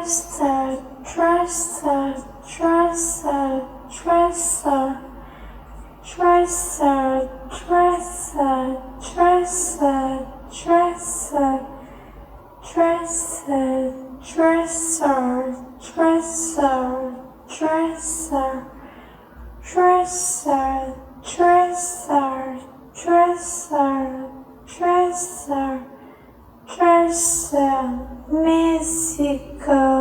dresser, dresser, dresser, dresser, dresser, dresser, dresser, dresser, dresser, dresser, dresser, dresser, dresser, dresser, dresser, dresser, dresser, musical.